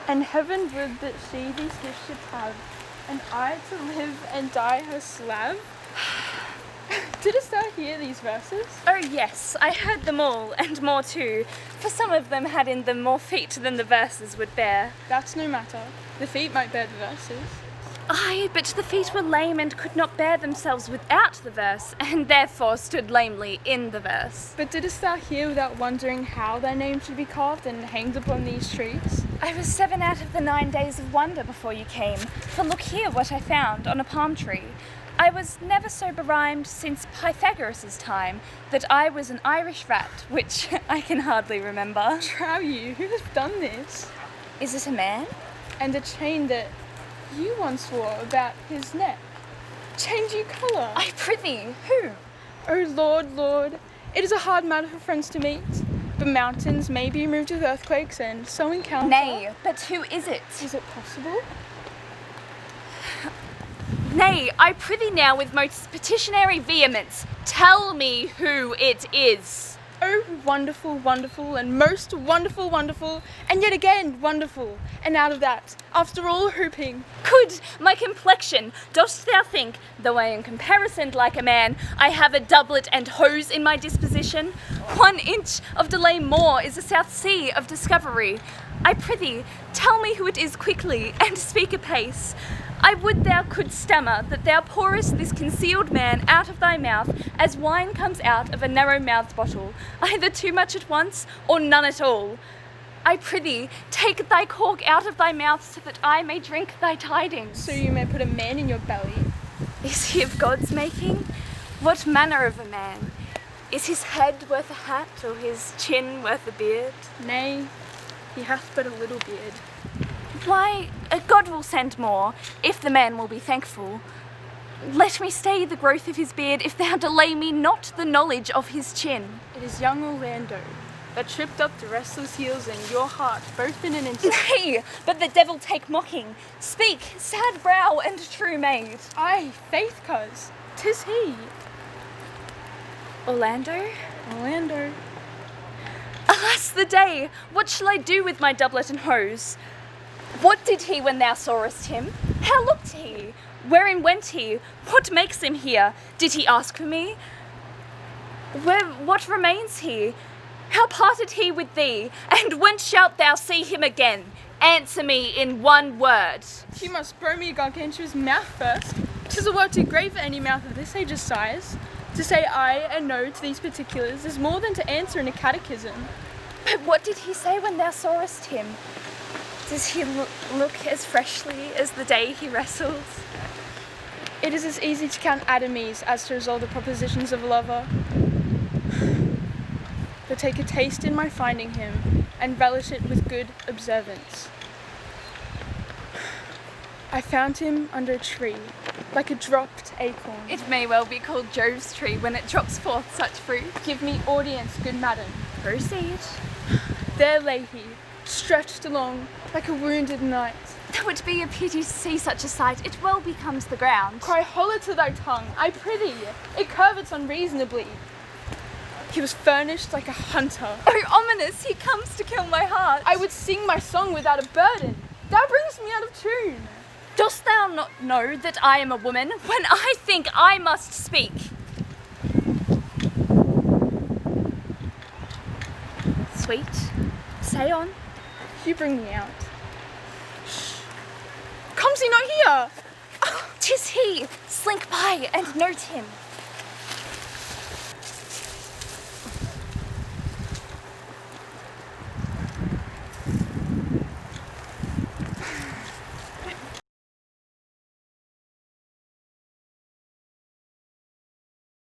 And heaven would that she these gifts should have, and I to live and die her slave. Didst thou hear these verses? Oh yes, I heard them all, and more too, for some of them had in them more feet than the verses would bear. That's no matter. The feet might bear the verses. Aye, but the feet were lame and could not bear themselves without the verse, and therefore stood lamely in the verse. But didst thou hear without wondering how thy name should be carved and hanged upon these trees? I was 7 out of the 9 days of wonder before you came, for look here what I found on a palm tree. I was never so berhymed since Pythagoras' time that I was an Irish rat, which I can hardly remember. Trow you, who has done this? Is it a man? And a chain that you once wore about his neck. Change you colour. I prithee, who? O Lord, Lord, it is a hard matter for friends to meet, but mountains may be moved with earthquakes and so encounter. Nay, but who is it? Is it possible? Nay, I prithee now with most petitionary vehemence, tell me who it is. Oh, wonderful, wonderful, and most wonderful, wonderful, and yet again wonderful. And out of that, after all hooping. Good, my complexion, dost thou think, though I am comparisoned like a man, I have a doublet and hose in my disposition? 1 inch of delay more is a South Sea of discovery. I prithee, tell me who it is quickly, and speak apace. I would thou couldst stammer that thou pourest this concealed man out of thy mouth as wine comes out of a narrow-mouthed bottle, either too much at once or none at all. I prithee, take thy cork out of thy mouth so that I may drink thy tidings. So you may put a man in your belly. Is he of God's making? What manner of a man? Is his head worth a hat, or his chin worth a beard? Nay, he hath but a little beard. Why, God will send more, if the man will be thankful. Let me stay the growth of his beard, if thou delay me not the knowledge of his chin. It is young Orlando that tripped up the restless heels in your heart, both in an instant. Nay, but the devil take mocking. Speak, sad brow and true maid. Aye, faith, coz, 'tis he. Orlando? Orlando. Alas the day! What shall I do with my doublet and hose? What did he when thou sawest him? How looked he? Wherein went he? What makes him here? Did he ask for me? What remains he? How parted he with thee? And when shalt thou see him again? Answer me in one word. You must blow me a gargantuous mouth first. 'Tis a word too great for any mouth of this age's size. To say aye and no to these particulars is more than to answer in a catechism. But what did he say when thou sawest him? Does he look as freshly as the day he wrestles? It is as easy to count atomies as to resolve the propositions of a lover. But take a taste in my finding him, and relish it with good observance. I found him under a tree, like a dropped acorn. It may well be called Jove's tree when it drops forth such fruit. Give me audience, good madam. Proceed. There lay he, stretched along, like a wounded knight. It would be a pity to see such a sight. It well becomes the ground. Cry hollow to thy tongue, I prithee, it curvets unreasonably. He was furnished like a hunter. Oh, ominous, he comes to kill my heart. I would sing my song without a burden. Thou bringest me out of tune. Dost thou not know that I am a woman when I think I must speak? Sweet, say on. You bring me out. Shh. Comes he not here? 'Tis he. Slink by and note him.